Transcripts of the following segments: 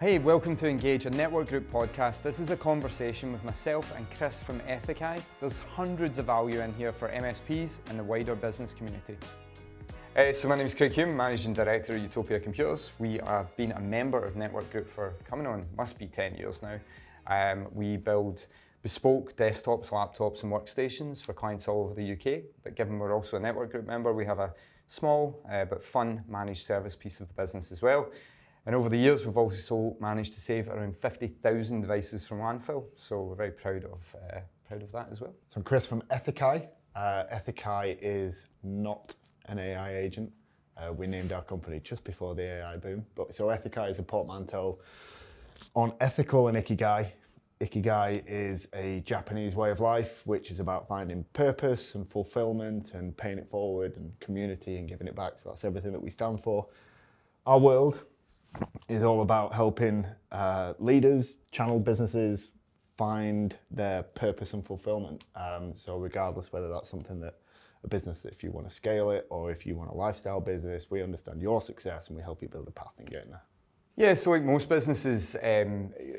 Hey, welcome to NGage, a network group podcast. This is a conversation with myself and Chris from Ethikai. There's hundreds of value in here for MSPs and the wider business community. So my name is Craig Hume, Managing Director of Utopia Computers. We have been a member of network group for coming on, must be 10 years now. We build bespoke desktops, laptops and workstations for clients all over the UK. But given we're also a network group member, we have a small but fun managed service piece of the business as well. And over the years, we've also managed to save around 50,000 devices from landfill. So we're very proud of that as well. So I'm Chris from Ethikai. Ethikai is not an AI agent. We named our company just before the AI boom. So Ethikai is a portmanteau on ethical and Ikigai. Ikigai is a Japanese way of life, which is about finding purpose and fulfilment and paying it forward and community and giving it back. So that's everything that we stand for. Our world is all about helping leaders, channel businesses find their purpose and fulfillment. So regardless whether that's something that a business, if you want to scale it or if you want a lifestyle business, we understand your success and we help you build a path in getting there. Yeah, so like most businesses,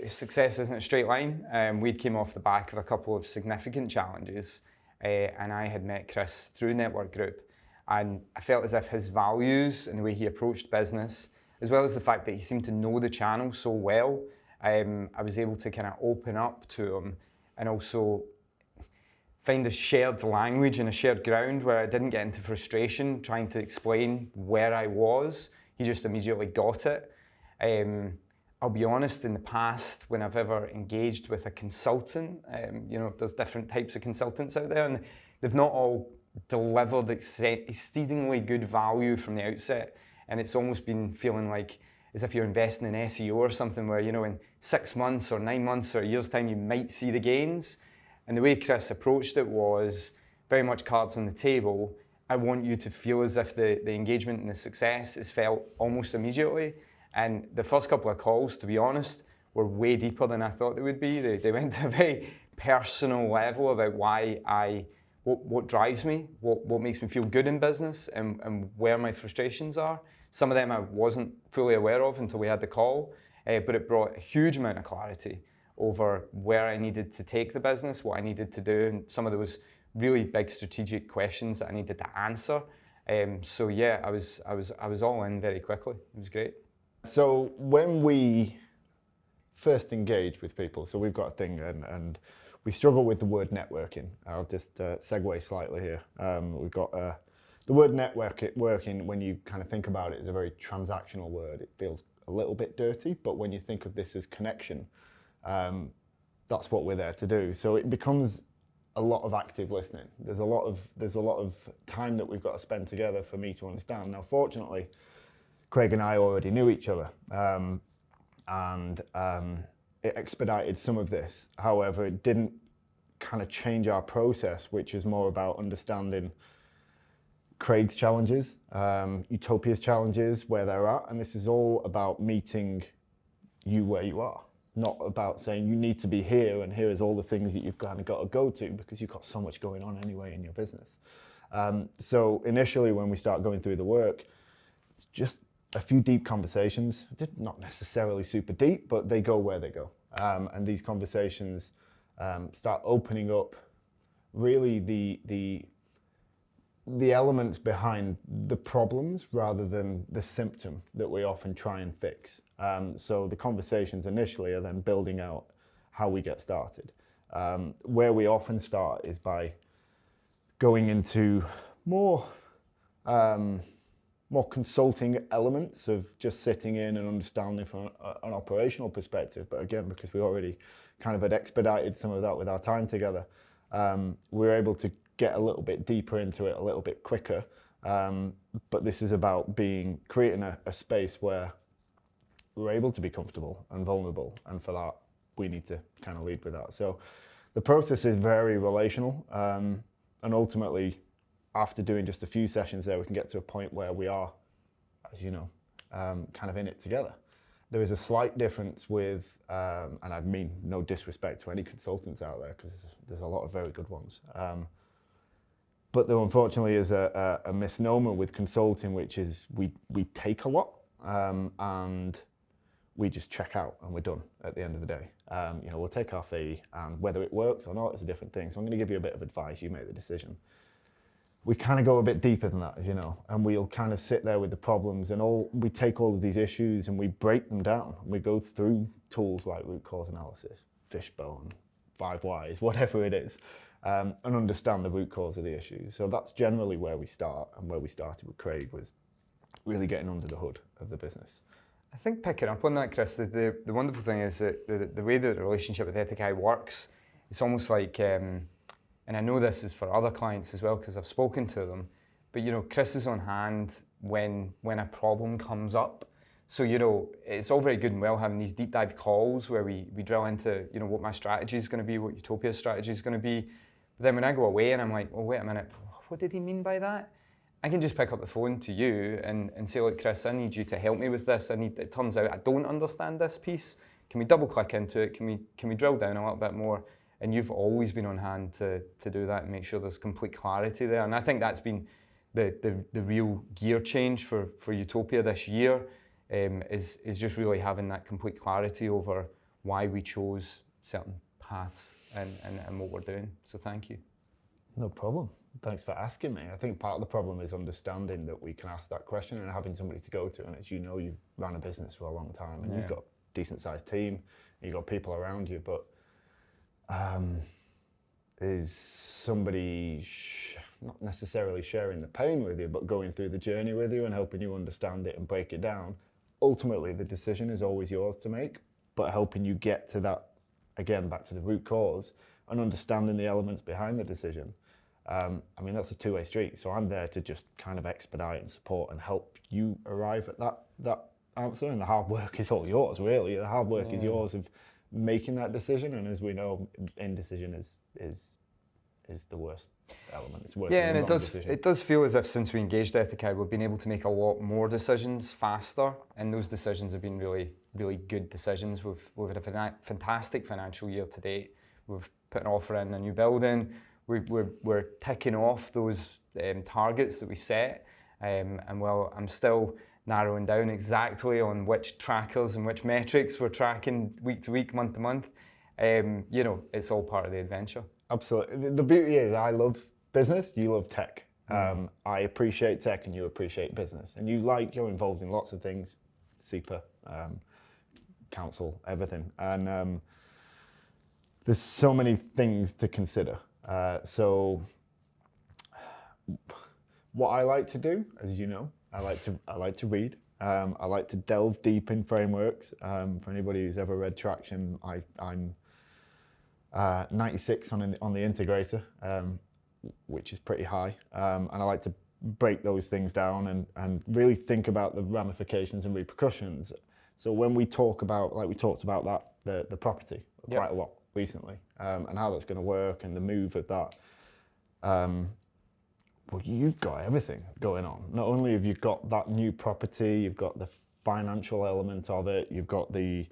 success isn't a straight line. We came off the back of a couple of significant challenges and I had met Chris through Network Group and I felt as if his values and the way he approached business, as well as the fact that he seemed to know the channel so well, I was able to kind of open up to him and also find a shared language and a shared ground where I didn't get into frustration trying to explain where I was. He just immediately got it. I'll be honest, in the past, when I've ever engaged with a consultant, there's different types of consultants out there and they've not all delivered exceedingly good value from the outset. And it's almost been feeling like as if you're investing in SEO or something where, in 6 months or 9 months or a year's time, you might see the gains. And the way Chris approached it was very much cards on the table. I want you to feel as if the engagement and the success is felt almost immediately. And the first couple of calls, to be honest, were way deeper than I thought they would be. They went to a very personal level about what drives me, what makes me feel good in business and where my frustrations are. Some of them I wasn't fully aware of until we had the call, but it brought a huge amount of clarity over where I needed to take the business, what I needed to do, and some of those really big strategic questions that I needed to answer. So yeah, I was all in very quickly. It was great. So when we first engage with people, so we've got a thing and we struggle with the word networking. I'll just segue slightly here. We've got the word networking, when you kind of think about it, is a very transactional word. It feels a little bit dirty, but when you think of this as connection, that's what we're there to do. So it becomes a lot of active listening. There's a lot of time that we've got to spend together for me to understand. Now, fortunately, Craig and I already knew each other, and it expedited some of this. However, it didn't kind of change our process, which is more about understanding Craig's challenges, Utopia's challenges, where they're at, and this is all about meeting you where you are. Not about saying you need to be here and here is all the things that you've kind of got to go to because you've got so much going on anyway in your business. So initially when we start going through the work, it's just a few deep conversations, not necessarily super deep, but they go where they go. And these conversations start opening up really the elements behind the problems rather than the symptom that we often try and fix. So the conversations initially are then building out how we get started. Where we often start is by going into more consulting elements of just sitting in and understanding from an operational perspective. But again, because we already kind of had expedited some of that with our time together, we're able to get a little bit deeper into it a little bit quicker. But this is about creating a space where we're able to be comfortable and vulnerable. And for that, we need to kind of lead with that. So the process is very relational. And ultimately, after doing just a few sessions there, we can get to a point where we are, as you know, kind of in it together. There is a slight difference with, and I mean no disrespect to any consultants out there, because there's a lot of very good ones. But there unfortunately is a misnomer with consulting, which is we take a lot and we just check out and we're done at the end of the day. We'll take our fee, and whether it works or not is a different thing. So I'm going to give you a bit of advice, you make the decision. We kind of go a bit deeper than that, as you know, and we'll kind of sit there with the problems, and we take all of these issues and we break them down. We go through tools like root cause analysis, fishbone, 5 whys, whatever it is, and understand the root cause of the issues. So that's generally where we start, and where we started with Craig was really getting under the hood of the business. I think picking up on that, Chris, the wonderful thing is that the way that the relationship with Ethikai works, it's almost like, and I know this is for other clients as well because I've spoken to them, but Chris is on hand when a problem comes up. So it's all very good and well having these deep dive calls where we drill into what my strategy is going to be, what Utopia's strategy is going to be. But then when I go away and I'm like, oh wait a minute, what did he mean by that? I can just pick up the phone to you and say, look, Chris, I need you to help me with this. It turns out I don't understand this piece. Can we double click into it? Can we drill down a little bit more? And you've always been on hand to do that and make sure there's complete clarity there. And I think that's been the real gear change for Utopia this year, is just really having that complete clarity over why we chose certain paths and what we're doing. So thank you. No problem. Thanks for asking me. I think part of the problem is understanding that we can ask that question and having somebody to go to. And as you know, you've run a business for a long time and you've got a decent sized team, and you've got people around you, but is somebody not necessarily sharing the pain with you, but going through the journey with you and helping you understand it and break it down. Ultimately, the decision is always yours to make, but helping you get to that, again, back to the root cause and understanding the elements behind the decision. That's a two-way street. So I'm there to just kind of expedite and support and help you arrive at that answer. And the hard work is all yours, really. The hard work is yours of making that decision. And as we know, indecision is the worst element. It's worse than it does feel as if since we engaged Ethikai, we've been able to make a lot more decisions faster. And those decisions have been really, really good decisions. We've had a fantastic financial year to date. We've put an offer in a new building. We're ticking off those targets that we set, and while I'm still narrowing down exactly on which trackers and which metrics we're tracking week to week, month to month, it's all part of the adventure. Absolutely. The beauty is I love business, you love tech. I appreciate tech and you appreciate business, and you're involved in lots of things, SEPA, council, everything, and there's so many things to consider. So what I like to do, as you know, I like to read. I like to delve deep in frameworks. For anybody who's ever read Traction, I'm 96 on the integrator, which is pretty high. And I like to break those things down and really think about the ramifications and repercussions. So when we talk about, like we talked about that, the property quite a lot recently, and how that's going to work and the move of that. Well, you've got everything going on. Not only have you got that new property, you've got the financial element of it, you've got the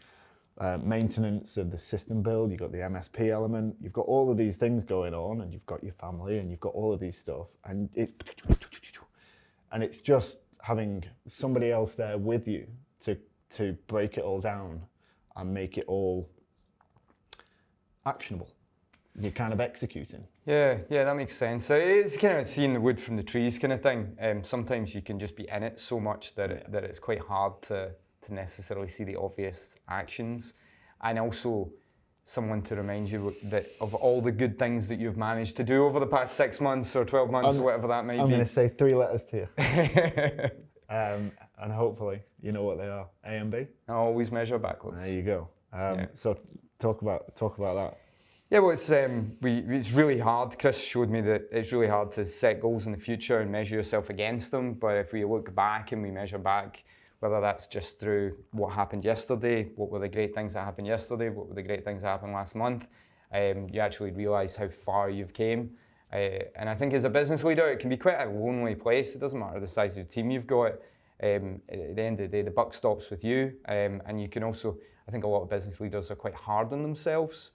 maintenance of the system build, you've got the MSP element, you've got all of these things going on, and you've got your family, and you've got all of these stuff, and it's just having somebody else there with you to break it all down and make it all actionable. You're kind of executing. Yeah, that makes sense. So it's kind of seeing the wood from the trees kind of thing. Sometimes you can just be in it so much that it's quite hard to necessarily see the obvious actions, and also someone to remind you that of all the good things that you've managed to do over the past 6 months or 12 months or whatever that might be. I'm going to say 3 letters to you. And hopefully you know what they are. A and B. I always measure backwards. There you go. So talk about that. Yeah, well, it's really hard. Chris showed me that it's really hard to set goals in the future and measure yourself against them. But if we look back and we measure back, whether that's just through what happened yesterday, what were the great things that happened yesterday, what were the great things that happened last month, you actually realise how far you've came. And I think as a business leader, it can be quite a lonely place. It doesn't matter the size of the team you've got. At the end of the day, the buck stops with you. And you can also, I think a lot of business leaders are quite hard on themselves.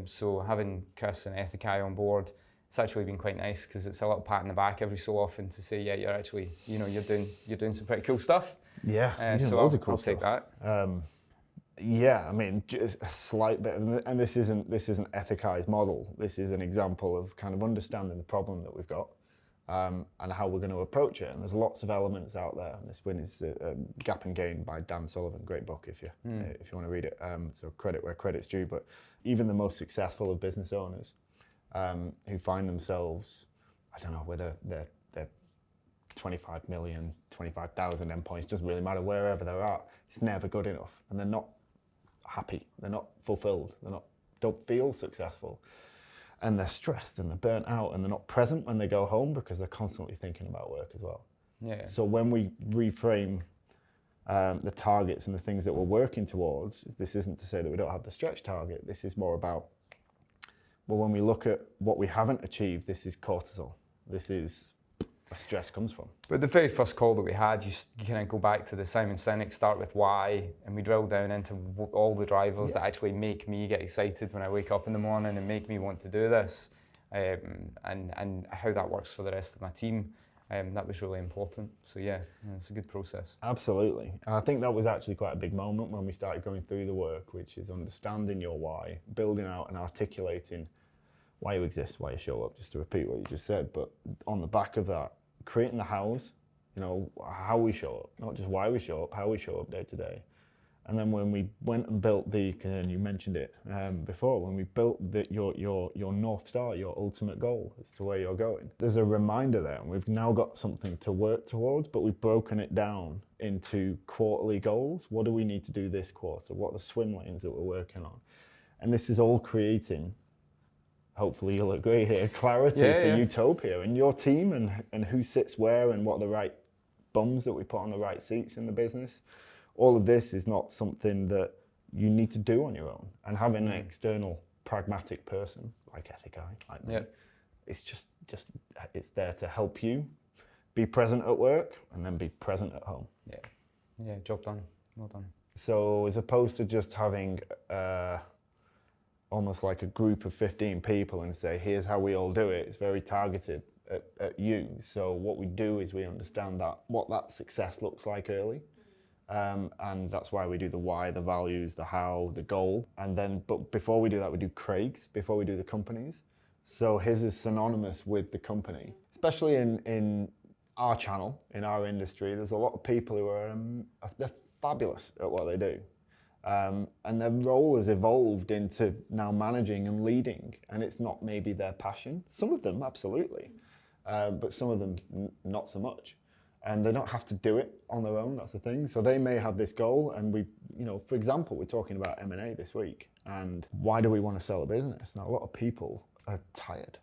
So having Chris and Ethikai on board, it's actually been quite nice because it's a little pat in the back every so often to say, yeah, you're actually, you're doing some pretty cool stuff. Yeah, so loads of cool I'll stuff. take that. Yeah, I mean, just a slight bit, and this isn't Ethikai's model. This is an example of kind of understanding the problem that we've got, and how we're going to approach it. And there's lots of elements out there. And this one is Gap and Gain by Dan Sullivan, great book if you want to read it. So credit where credit's due. But even the most successful of business owners who find themselves, I don't know, whether they're 25 million, 25,000 endpoints, doesn't really matter wherever they're at, it's never good enough. And they're not happy, they're not fulfilled, don't feel successful. And they're stressed and they're burnt out and they're not present when they go home because they're constantly thinking about work as well. Yeah. So when we reframe the targets and the things that we're working towards, this isn't to say that we don't have the stretch target, this is more about, well, when we look at what we haven't achieved, this is cortisol. This is where stress comes from. But the very first call that we had, you kind of go back to the Simon Sinek, start with why, and we drill down into all the drivers that actually make me get excited when I wake up in the morning and make me want to do this, and how that works for the rest of my team. That was really important. So yeah, it's a good process. Absolutely. And I think that was actually quite a big moment when we started going through the work, which is understanding your why, building out and articulating why you exist, why you show up, just to repeat what you just said. But on the back of that, creating the hows, how we show up, not just why we show up, how we show up day to day. And then when we went and built and you mentioned it before, when we built your North Star, your ultimate goal as to where you're going, there's a reminder there, and we've now got something to work towards, but we've broken it down into quarterly goals. What do we need to do this quarter? What are the swim lanes that we're working on? And this is all creating, hopefully you'll agree here, clarity for Utopia and your team and who sits where and what are the right bums that we put on the right seats in the business. All of this is not something that you need to do on your own. And having an external pragmatic person like Ethikai, like me, it's just it's there to help you be present at work and then be present at home. Yeah, job done, well done. So as opposed to just having almost like a group of 15 people and say, here's how we all do it, it's very targeted at you. So what we do is we understand what that success looks like early. And that's why we do the why, the values, the how, the goal. And then, but before we do that, we do Craig's, before we do the companies. So his is synonymous with the company, especially in our channel, in our industry. There's a lot of people who are, they're fabulous at what they do. And their role has evolved into now managing and leading, and it's not maybe their passion. Some of them, absolutely, but some of them not so much. And they don't have to do it on their own, that's the thing. So they may have this goal, and we, for example, we're talking about M&A this week, and why do we want to sell a business? Now, a lot of people are tired,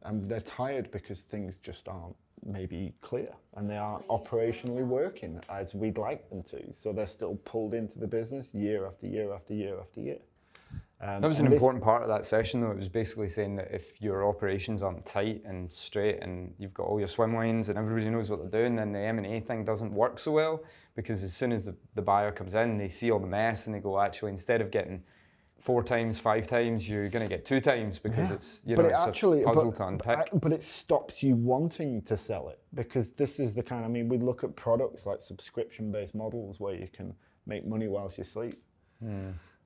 and they're tired because things just aren't maybe clear, and they aren't operationally working as we'd like them to. So they're still pulled into the business year after year after year after year. That was an important part of that session, though. It was basically saying that if your operations aren't tight and straight and you've got all your swim lanes and everybody knows what they're doing, then the M&A thing doesn't work so well, because as soon as the buyer comes in, they see all the mess and they go, actually, instead of getting 4 times, 5 times, you're going to get 2 times, because it's, it's a puzzle to unpick. But it stops you wanting to sell it, because this is the kind, we look at products like subscription-based models where you can make money whilst you sleep.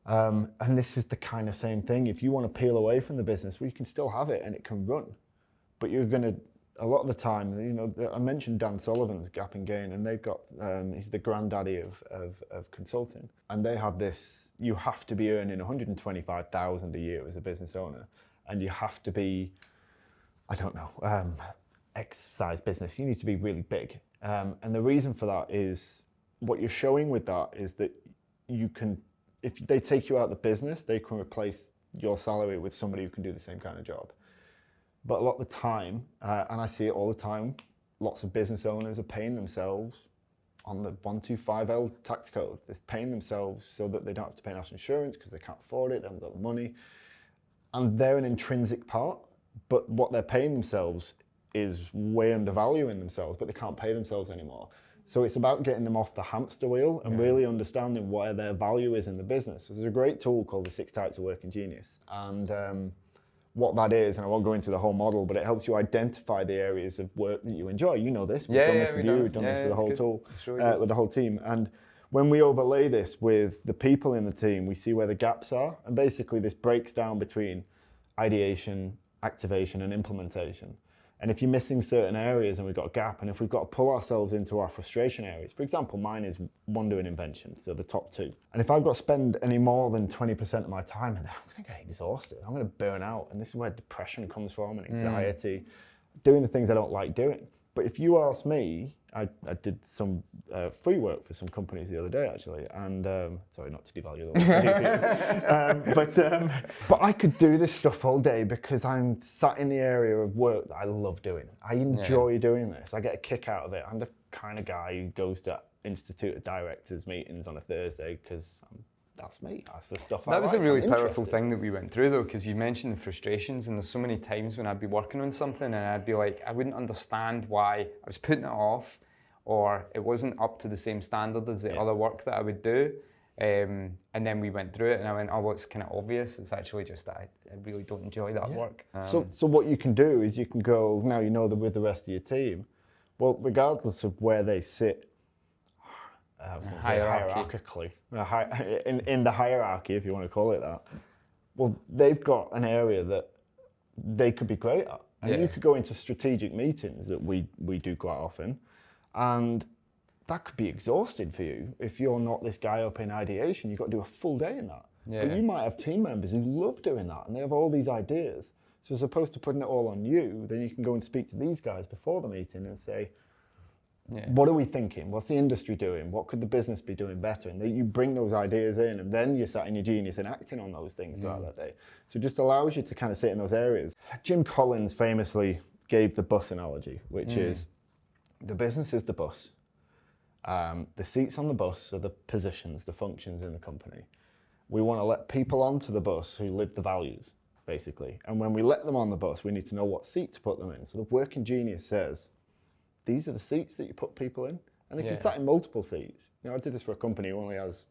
And this is the kind of same thing. If you want to peel away from the business, well, you can still have it and it can run. But you're going to, a lot of the time, I mentioned Dan Sullivan's Gap and Gain, and they've got, he's the granddaddy of consulting. And they have this, you have to be earning 125,000 a year as a business owner. And you have to be, I don't know, X size business. You need to be really big. And the reason for that is, what you're showing with that is that you can, if they take you out of the business, they can replace your salary with somebody who can do the same kind of job. But a lot of the time, and I see it all the time, lots of business owners are paying themselves on the 125L tax code. They're paying themselves so that they don't have to pay national insurance because they can't afford it, they haven't got the money. And they're an intrinsic part, but what they're paying themselves is way undervaluing themselves, but they can't pay themselves anymore. So it's about getting them off the hamster wheel and really understanding where their value is in the business. So there's a great tool called the 6 Types of Working Genius. And what that is, and I won't go into the whole model, but it helps you identify the areas of work that you enjoy. You know this, we've done this with you, we've done this with the whole tool, with the whole team. And when we overlay this with the people in the team, we see where the gaps are. And basically this breaks down between ideation, activation, and implementation. And if you're missing certain areas and we've got a gap, and if we've got to pull ourselves into our frustration areas, for example, mine is wonder and invention, so the top two. And if I've got to spend any more than 20% of my time in there, I'm going to get exhausted. I'm going to burn out. And this is where depression comes from, and anxiety, doing the things I don't like doing. But if you ask me, I did some free work for some companies the other day, actually, and sorry, not to devalue the work I do for you, but I could do this stuff all day because I'm sat in the area of work that I love doing. I enjoy doing this. I get a kick out of it. I'm the kind of guy who goes to Institute of Directors meetings on a Thursday because that's me. That's the stuff I like. That was a really powerful thing that we went through, though, because you mentioned the frustrations, and there's so many times when I'd be working on something and I'd be like, I wouldn't understand why I was putting it off, or it wasn't up to the same standard as the other work that I would do. And then we went through it and I went, oh, well, it's kind of obvious. It's actually just that I really don't enjoy that work. So what you can do is you can go, now you know that with the rest of your team, well, regardless of where they sit, hierarchically, in the hierarchy, if you want to call it that, well, they've got an area that they could be great at. And you could go into strategic meetings that we do quite often, and that could be exhausting for you if you're not this guy up in ideation. You've got to do a full day in that. But you might have team members who love doing that, and they have all these ideas. So as opposed to putting it all on you, then you can go and speak to these guys before the meeting and say, what are we thinking? What's the industry doing? What could the business be doing better? And you bring those ideas in, and then you're sat in your genius and acting on those things throughout that day. So it just allows you to kind of sit in those areas. Jim Collins famously gave the bus analogy, which is the business is the bus. The seats on the bus are the positions, the functions in the company. We want to let people onto the bus who live the values, basically. And when we let them on the bus, we need to know what seat to put them in. So the working genius says, these are the seats that you put people in, and they can sit in multiple seats. You know, I did this for a company who only has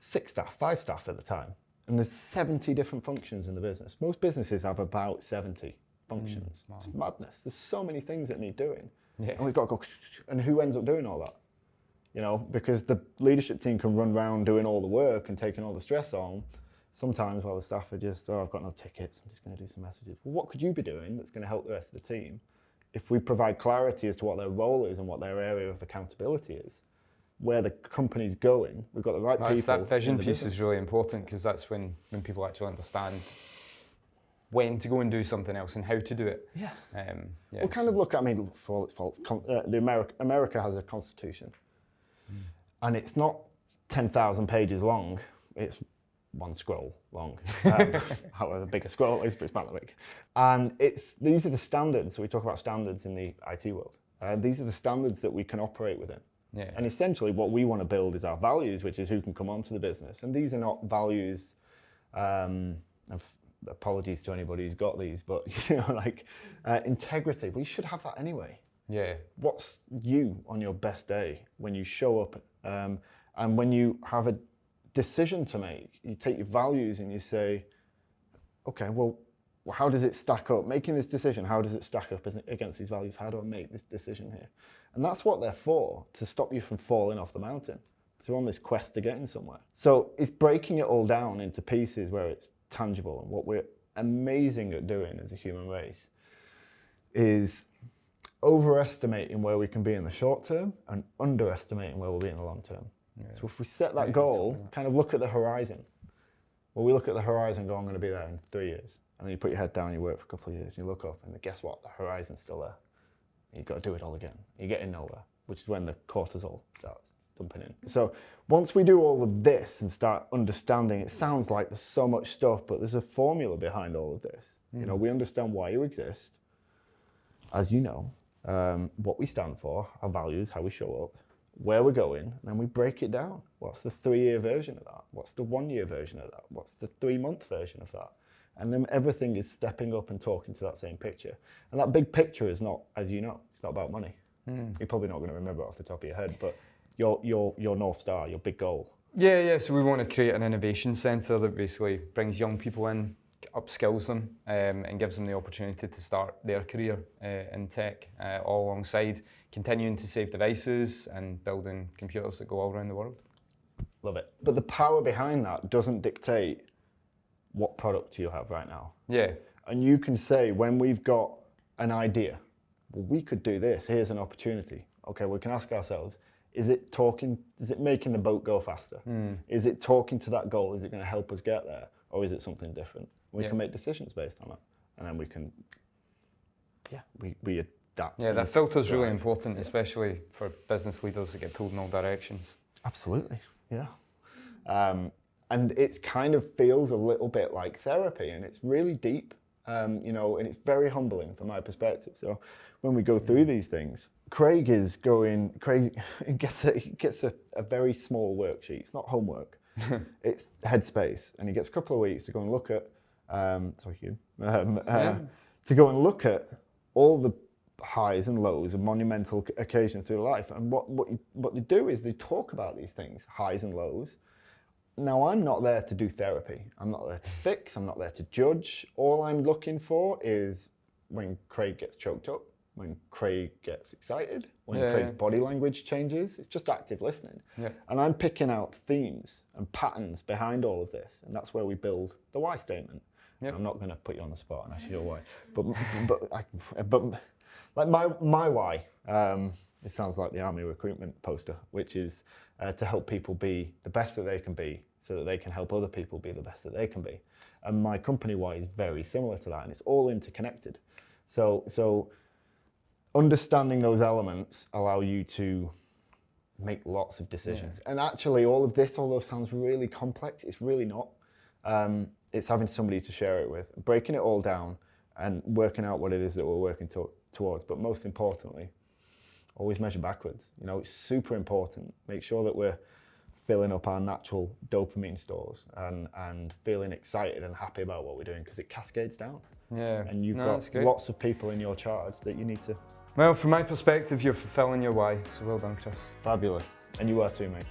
5 staff at the time, and there's 70 different functions in the business. Most businesses have about 70 functions. It's madness. There's so many things that need doing, and we've got to go, and who ends up doing all that? You know, because the leadership team can run around doing all the work and taking all the stress on. Sometimes while the staff are just, oh, I've got no tickets, I'm just going to do some messages. Well, what could you be doing that's going to help the rest of the team? If we provide clarity as to what their role is and what their area of accountability is, where the company's going, we've got the right people. That vision piece is really important, because that's when people actually understand when to go and do something else and how to do it. We'll kind of look at, I mean, for all its faults, America has a constitution, and it's not 10,000 pages long. It's one scroll long, however big a scroll is, but it's about that big. And these are the standards. So we talk about standards in the IT world. These are the standards that we can operate within. And essentially what we want to build is our values, which is who can come onto the business. And these are not values, apologies to anybody who's got these, but you know, like integrity. We should have that anyway. What's you on your best day when you show up and when you have a decision to make? You take your values and you say, okay, well, how does it stack up? Making this decision, how does it stack up against these values? How do I make this decision here? And that's what they're for, to stop you from falling off the mountain. So we're on this quest to getting somewhere. So it's breaking it all down into pieces where it's tangible. And what we're amazing at doing as a human race is overestimating where we can be in the short term and underestimating where we'll be in the long term. So if we set that goal, kind of look at the horizon. Well, we look at the horizon and go, I'm going to be there in 3 years. And then you put your head down, you work for a couple of years, and you look up, and guess what? The horizon's still there. You've got to do it all again. You're getting nowhere, which is when the cortisol starts dumping in. So once we do all of this and start understanding, it sounds like there's so much stuff, but there's a formula behind all of this. You know, we understand why you exist, as you know, what we stand for, our values, how we show up, where we're going, and then we break it down. What's the 3-year version of that? What's the 1-year version of that? What's the 3-month version of that? And then everything is stepping up and talking to that same picture. And that big picture is not, as you know, it's not about money. You're probably not going to remember it off the top of your head, but your North Star, your big goal. So we want to create an innovation centre that basically brings young people in, upskills them and gives them the opportunity to start their career in tech, all alongside continuing to save devices and building computers that go all around the world. Love it. But the power behind that doesn't dictate what product you have right now. Yeah. And you can say, when we've got an idea, well, we could do this, here's an opportunity. Okay, we can ask ourselves, is it making the boat go faster? Is it talking to that goal? Is it going to help us get there? Or is it something different? We can make decisions based on that. And then we can, we adapt. Yeah, that filter's really important, especially for business leaders that get pulled in all directions. Absolutely, yeah. And it kind of feels a little bit like therapy, and it's really deep, you know, and it's very humbling from my perspective. So when we go through these things, Craig gets a very small worksheet. It's not homework, it's headspace, and he gets a couple of weeks to go and look at, to go and look at all the highs and lows of monumental occasions through life. And what they do is they talk about these things, highs and lows. Now, I'm not there to do therapy. I'm not there to fix. I'm not there to judge. All I'm looking for is when Craig gets choked up, when Craig gets excited, when Craig's body language changes. It's just active listening. Yeah. And I'm picking out themes and patterns behind all of this. And that's where we build the why statement. Yep. I'm not going to put you on the spot and ask you your why. But like my why, it sounds like the army recruitment poster, which is to help people be the best that they can be so that they can help other people be the best that they can be. And my company why is very similar to that, and it's all interconnected. So understanding those elements allow you to make lots of decisions. Yeah. And actually all of this, although sounds really complex, it's really not. It's having somebody to share it with, breaking it all down and working out what it is that we're working towards. But most importantly, always measure backwards. You know, it's super important. Make sure that we're filling up our natural dopamine stores and feeling excited and happy about what we're doing, because it cascades down. Yeah. And you've got lots of people in your charge that you need to. Well, from my perspective, you're fulfilling your why. So well done, Chris. Fabulous. And you are too, mate.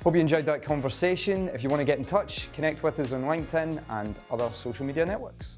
Hope you enjoyed that conversation. If you want to get in touch, connect with us on LinkedIn and other social media networks.